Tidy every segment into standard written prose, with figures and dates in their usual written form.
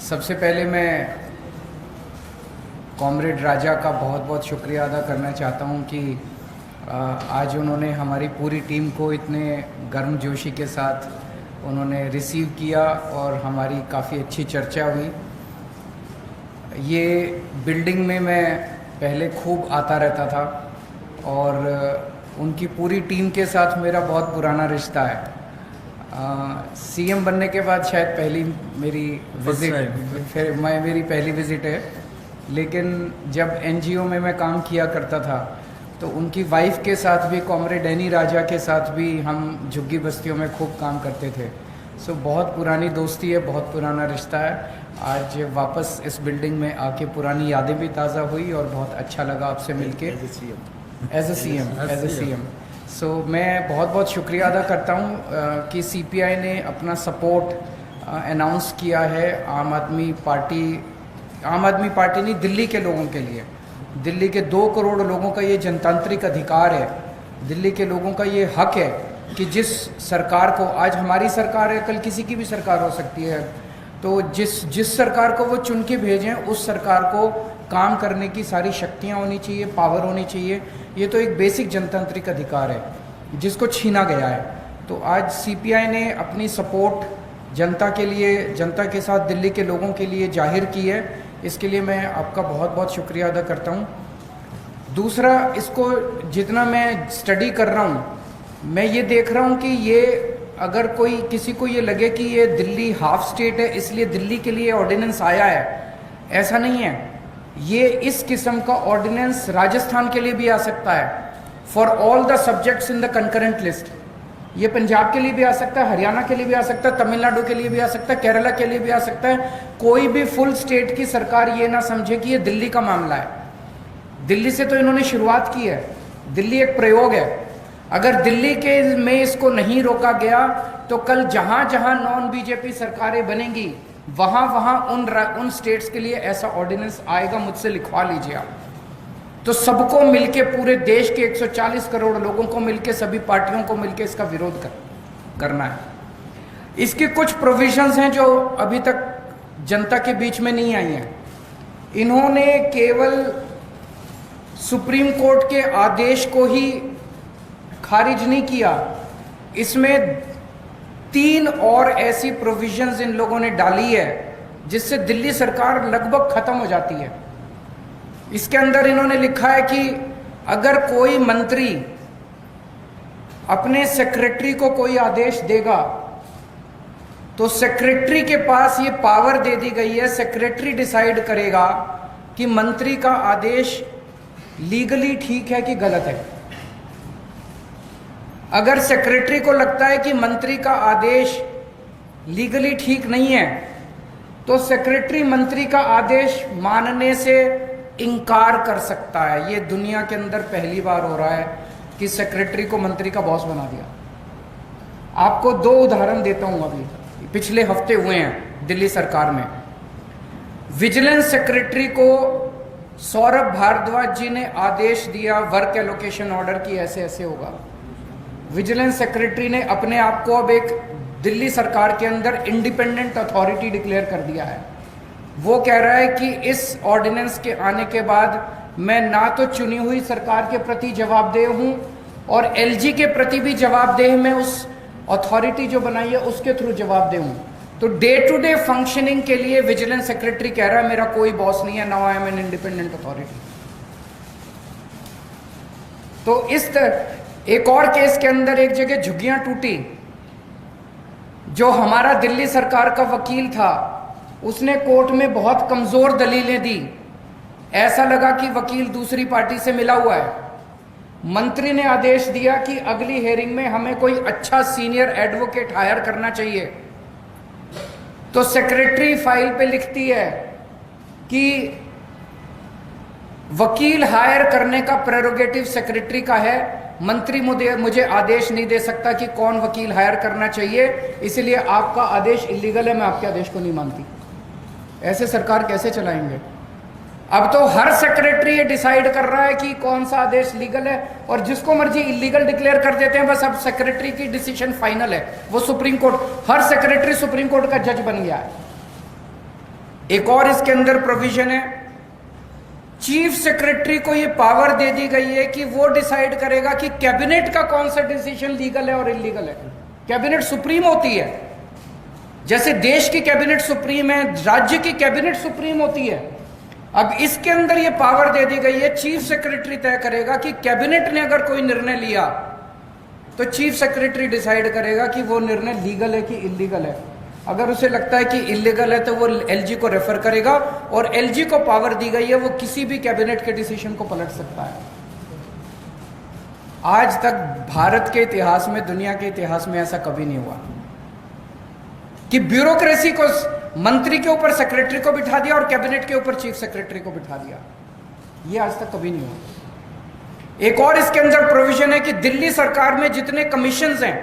सबसे पहले मैं कॉमरेड राजा का बहुत बहुत शुक्रिया अदा करना चाहता हूं कि आज उन्होंने हमारी पूरी टीम को इतने गर्मजोशी के साथ उन्होंने रिसीव किया और हमारी काफ़ी अच्छी चर्चा हुई। ये बिल्डिंग में मैं पहले खूब आता रहता था और उनकी पूरी टीम के साथ मेरा बहुत पुराना रिश्ता है। सीएम बनने के बाद शायद पहली मेरी विजिट मेरी पहली विजिट है, लेकिन जब एनजीओ में मैं काम किया करता था तो उनकी वाइफ के साथ भी, कॉमरेड एनी राजा के साथ भी हम झुग्गी बस्तियों में खूब काम करते थे। सो बहुत पुरानी दोस्ती है, बहुत पुराना रिश्ता है। आज वापस इस बिल्डिंग में आके पुरानी यादें भी ताज़ा हुई और बहुत अच्छा लगा आपसे मिलके एज ए सीएम। सो मैं बहुत बहुत शुक्रिया अदा करता हूँ कि सीपीआई ने अपना सपोर्ट अनाउंस किया है आम आदमी पार्टी नहीं, दिल्ली के लोगों के लिए। दिल्ली के 2 करोड़ लोगों का ये जनतांत्रिक अधिकार है, दिल्ली के लोगों का ये हक है कि जिस सरकार को, आज हमारी सरकार है, कल किसी की भी सरकार हो सकती है, तो जिस सरकार को वो चुन के भेजें उस सरकार को काम करने की सारी शक्तियाँ होनी चाहिए, पावर होनी चाहिए। ये तो एक बेसिक जनतांत्रिक अधिकार है जिसको छीना गया है। तो आज सीपीआई ने अपनी सपोर्ट जनता के लिए, जनता के साथ दिल्ली के लोगों के लिए जाहिर की है। इसके लिए मैं आपका बहुत बहुत शुक्रिया अदा करता हूँ। दूसरा, इसको जितना मैं स्टडी कर रहा हूँ, मैं ये देख रहा हूँ कि ये अगर कोई किसी को ये लगे कि ये दिल्ली हाफ स्टेट है इसलिए दिल्ली के लिए ऑर्डिनेंस आया है, ऐसा नहीं है। ये इस किस्म का ऑर्डिनेंस राजस्थान के लिए भी आ सकता है, for all the subjects in the concurrent list. ये पंजाब के लिए भी आ सकता है, हरियाणा के लिए भी आ सकता है, तमिलनाडु के लिए भी आ सकता है, केरला के लिए भी आ सकता है। कोई भी फुल स्टेट की सरकार ये ना समझे कि ये दिल्ली का मामला है। दिल्ली से तो इन्होंने शुरुआत की है, दिल्ली एक प्रयोग है। अगर दिल्ली के में इसको नहीं रोका गया तो कल जहां जहां नॉन बीजेपी सरकारें बनेंगी वहां वहां उन स्टेट्स के लिए ऐसा ऑर्डिनेंस आएगा। मुझसे लिखवा लीजिए आप। तो सबको मिलके, पूरे देश के 140 करोड़ लोगों को मिलके, सभी पार्टियों को मिलके इसका विरोध करना है। इसके कुछ प्रोविजंस हैं जो अभी तक जनता के बीच में नहीं आई हैं। इन्होंने केवल सुप्रीम कोर्ट के आदेश को ही खारिज नहीं किया, इसमें 3 और ऐसी प्रोविजंस इन लोगों ने डाली है जिससे दिल्ली सरकार लगभग खत्म हो जाती है। इसके अंदर इन्होंने लिखा है कि अगर कोई मंत्री अपने सेक्रेटरी को कोई आदेश देगा तो सेक्रेटरी के पास ये पावर दे दी गई है, सेक्रेटरी डिसाइड करेगा कि मंत्री का आदेश लीगली ठीक है कि गलत है। अगर सेक्रेटरी को लगता है कि मंत्री का आदेश लीगली ठीक नहीं है तो सेक्रेटरी मंत्री का आदेश मानने से इनकार कर सकता है। ये दुनिया के अंदर पहली बार हो रहा है कि सेक्रेटरी को मंत्री का बॉस बना दिया। आपको 2 उदाहरण देता हूं, अभी पिछले हफ्ते हुए हैं दिल्ली सरकार में। विजिलेंस सेक्रेटरी को सौरभ भारद्वाज जी ने आदेश दिया वर्क एलोकेशन ऑर्डर की ऐसे ऐसे होगा। विजिलेंस सेक्रेटरी ने अपने आप को अब एक दिल्ली सरकार के अंदर इंडिपेंडेंट अथॉरिटी डिक्लेयर कर दिया है। वो कह रहा है कि इस ऑर्डिनेंस के आने के बाद मैं ना तो चुनी हुई सरकार के प्रति जवाबदेह हूं और एलजी के प्रति भी जवाबदेह, मैं उस अथॉरिटी जो बनाई है उसके थ्रू जवाबदेह हूं। तो डे टू डे फंक्शनिंग के लिए विजिलेंस सेक्रेटरी कह रहा है मेरा कोई बॉस नहीं है, now I am an independent authority. तो इस एक और केस के अंदर एक जगह झुग्गियां टूटी, जो हमारा दिल्ली सरकार का वकील था उसने कोर्ट में बहुत कमजोर दलीलें दी। ऐसा लगा कि वकील दूसरी पार्टी से मिला हुआ है। मंत्री ने आदेश दिया कि अगली हेयरिंग में हमें कोई अच्छा सीनियर एडवोकेट हायर करना चाहिए। तो सेक्रेटरी फाइल पे लिखती है कि वकील हायर करने का प्रेरोगेटिव सेक्रेटरी का है, मंत्री मुझे आदेश नहीं दे सकता कि कौन वकील हायर करना चाहिए, इसलिए आपका आदेश इलीगल है, मैं आपके आदेश को नहीं मानती। ऐसे सरकार कैसे चलाएंगे? अब तो हर सेक्रेटरी ये डिसाइड कर रहा है कि कौन सा आदेश लीगल है और जिसको मर्जी इलीगल डिक्लेयर कर देते हैं। बस अब सेक्रेटरी की डिसीजन फाइनल है, वो सुप्रीम कोर्ट, हर सेक्रेटरी सुप्रीम कोर्ट का जज बन गया है। एक और इसके अंदर प्रोविजन है, चीफ सेक्रेटरी को ये पावर दे दी गई है कि वो डिसाइड करेगा कि कैबिनेट का कौन सा डिसीजन लीगल है और इलीगल है। कैबिनेट सुप्रीम होती है, जैसे देश की कैबिनेट सुप्रीम है, राज्य की कैबिनेट सुप्रीम होती है। अब इसके अंदर ये पावर दे दी गई है, चीफ सेक्रेटरी तय करेगा कि कैबिनेट ने अगर कोई निर्णय लिया तो चीफ सेक्रेटरी डिसाइड करेगा कि वो निर्णय लीगल है कि इलीगल है। अगर उसे लगता है कि इलीगल है तो वो एलजी को रेफर करेगा, और एलजी को पावर दी गई है वो किसी भी कैबिनेट के डिसीजन को पलट सकता है। आज तक भारत के इतिहास में, दुनिया के इतिहास में ऐसा कभी नहीं हुआ कि ब्यूरोक्रेसी को मंत्री के ऊपर सेक्रेटरी को बिठा दिया और कैबिनेट के ऊपर चीफ सेक्रेटरी को बिठा दिया। ये आज तक कभी नहीं हुआ। एक और इसके अंदर प्रोविजन है कि दिल्ली सरकार में जितने कमीशंस हैं,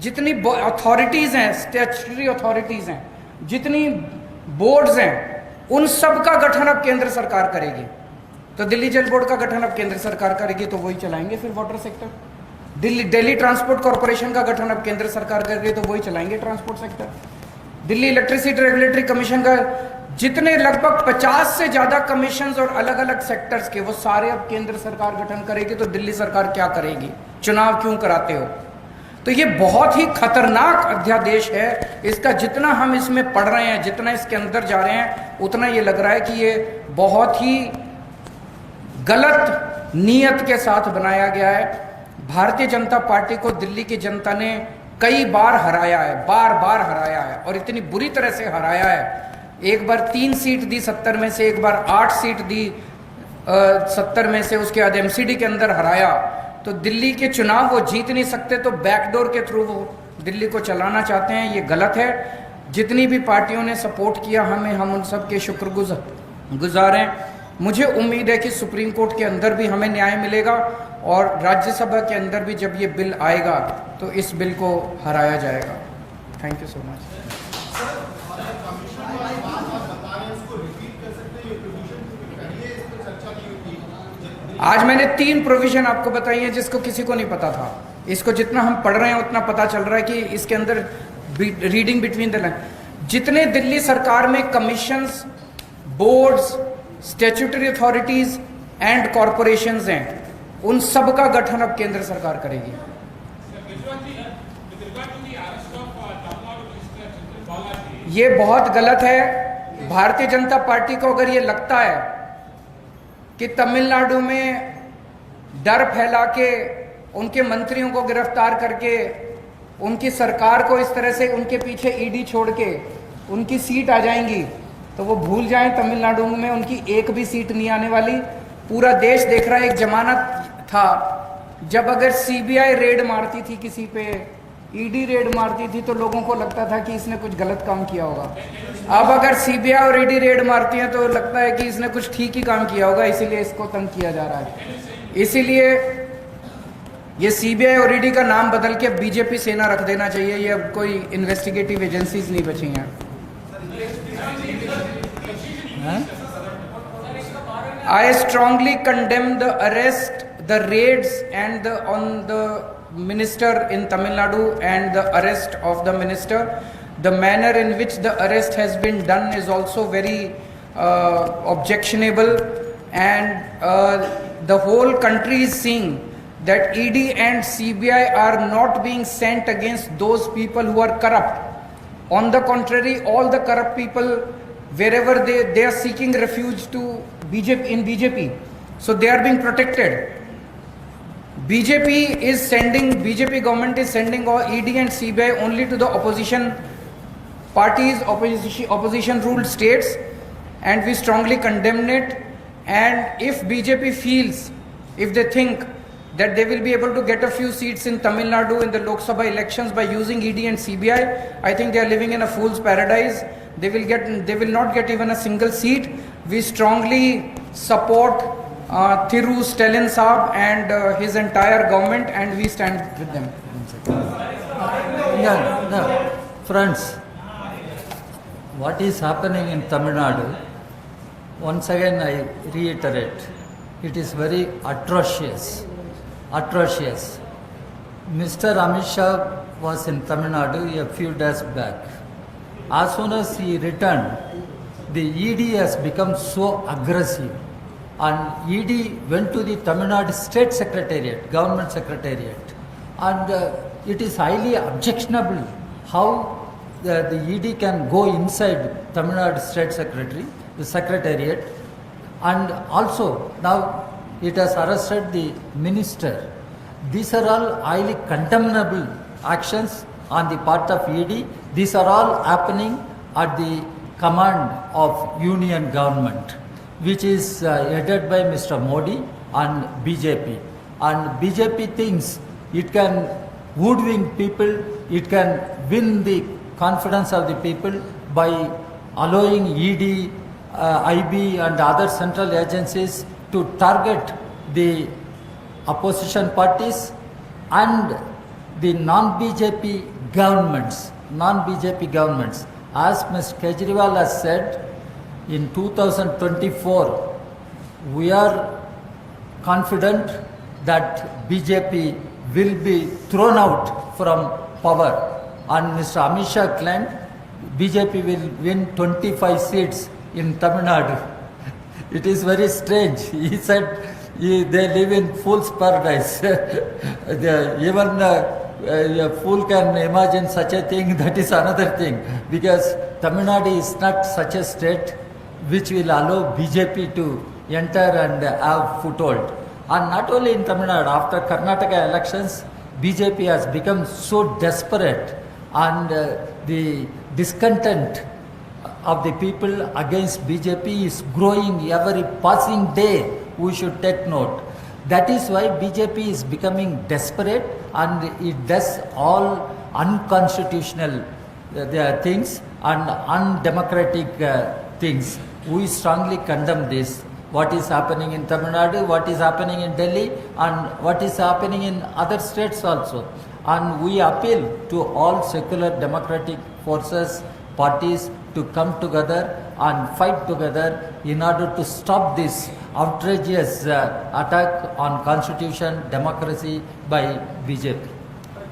जितनी अथॉरिटीज हैं, स्टैट्यूटरी अथॉरिटीज हैं, जितनी बोर्ड्स हैं, उन सब का गठन अब केंद्र सरकार करेगी। तो दिल्ली जल बोर्ड का गठन अब केंद्र सरकार करेगी, तो वही चलाएंगे फिर water sector. Delhi transport corporation का गठन अब केंद्र सरकार करेगी, तो वही चलाएंगे transport sector. Delhi electricity regulatory commission का जितने लगभग 50 से ज्यादा कमीशंस और अलग अलग सेक्टर्स के, वो सारे अब केंद्र सरकार गठन करेगी। तो दिल्ली सरकार क्या करेगी? चुनाव क्यों कराते हो? तो ये बहुत ही खतरनाक अध्यादेश है। इसका जितना हम इसमें पढ़ रहे हैं, जितना इसके अंदर जा रहे हैं, उतना ये लग रहा है कि ये बहुत ही गलत नीयत के साथ बनाया गया है। भारतीय जनता पार्टी को दिल्ली की जनता ने कई बार हराया है, बार बार हराया है, और इतनी बुरी तरह से हराया है। एक बार 3 सीट दी 70 में से, एक बार 8 सीट दी 70 में से, उसके बाद एमसीडी के अंदर हराया। तो दिल्ली के चुनाव वो जीत नहीं सकते, तो बैकडोर के थ्रू वो दिल्ली को चलाना चाहते हैं। ये गलत है। जितनी भी पार्टियों ने सपोर्ट किया हमें, हम उन सब के शुक्रगुजार हैं। मुझे उम्मीद है कि सुप्रीम कोर्ट के अंदर भी हमें न्याय मिलेगा, और राज्यसभा के अंदर भी जब ये बिल आएगा तो इस बिल को हराया जाएगा। Thank you so much. आज मैंने 3 प्रोविजन आपको बताई है जिसको किसी को नहीं पता था। इसको जितना हम पढ़ रहे हैं उतना पता चल रहा है कि इसके अंदर रीडिंग बिटवीन द लाइन, जितने दिल्ली सरकार में commissions, boards, statutory authorities and corporations हैं, उन सब का गठन अब केंद्र सरकार करेगी। ये बहुत गलत है। भारतीय जनता पार्टी को अगर ये लगता है कि तमिलनाडु में डर फैला के उनके मंत्रियों को गिरफ्तार करके उनकी सरकार को इस तरह से उनके पीछे ईडी छोड़ के उनकी सीट आ जाएंगी, तो वो भूल जाएं तमिलनाडु में उनकी एक भी सीट नहीं आने वाली। पूरा देश देख रहा है। एक जमाना था जब अगर सीबीआई रेड मारती थी किसी पे, ईडी रेड मारती थी, तो लोगों को लगता था कि इसने कुछ गलत काम किया होगा। अब अगर सीबीआई और ईडी रेड मारती है तो लगता है कि इसने कुछ ठीक ही काम किया होगा, इसीलिए इसको तंग किया जा रहा है। इसीलिए ये सीबीआई और ईडी का नाम बदल के बीजेपी सेना रख देना चाहिए। ये अब कोई इन्वेस्टिगेटिव एजेंसीज नहीं बची हैं। I strongly condemn the arrest, the raids and on the minister in Tamil Nadu and the arrest of the minister. The manner in which the arrest has been done is also very objectionable, and the whole country is seeing that ED and CBI are not being sent against those people who are corrupt. On the contrary, all the corrupt people, wherever they are seeking refuge to BJP, so they are being protected. BJP government is sending all ED and CBI only to the opposition parties, opposition ruled states, and we strongly condemn it. And if BJP feels, if they think that they will be able to get a few seats in Tamil Nadu in the Lok Sabha elections by using ED and CBI, I think they are living in a fool's paradise. They will not get even a single seat. We strongly support Thiru Stalin Saab and his entire government, and we stand with them. No. Friends, what is happening in Tamil Nadu, once again I reiterate, it is very atrocious. Mr. Amit Shah was in Tamil Nadu a few days back. As soon as he returned, the ED has become so aggressive. And ED went to the Tamil Nadu State Secretariat, Government Secretariat. And it is highly objectionable how the ED can go inside Tamil Nadu State Secretariat. And also now it has arrested the minister. These are all highly condemnable actions on the part of ED. These are all happening at the command of union government, which is headed by Mr. Modi and BJP. And BJP thinks it can hoodwink people, it can win the confidence of the people by allowing ED, IB and other central agencies to target the opposition parties and the non-BJP governments. As Mr. Kejriwal has said, in 2024, we are confident that BJP will be thrown out from power. And Mr. Amit Shah claimed BJP will win 25 seats in Tamil Nadu. It is very strange. He said they live in fool's paradise. Even a fool can imagine such a thing. That is another thing. Because Tamil Nadu is not such a state which will allow BJP to enter and have foothold. And not only in Tamil Nadu, after Karnataka elections, BJP has become so desperate, and the discontent of the people against BJP is growing every passing day. We should take note. That is why BJP is becoming desperate, and it does all unconstitutional things and undemocratic things. We strongly condemn this. What is happening in Tamil Nadu, what is happening in Delhi, and what is happening in other states also. And we appeal to all secular democratic forces, parties to come together and fight together in order to stop this outrageous attack on constitution, democracy by BJP.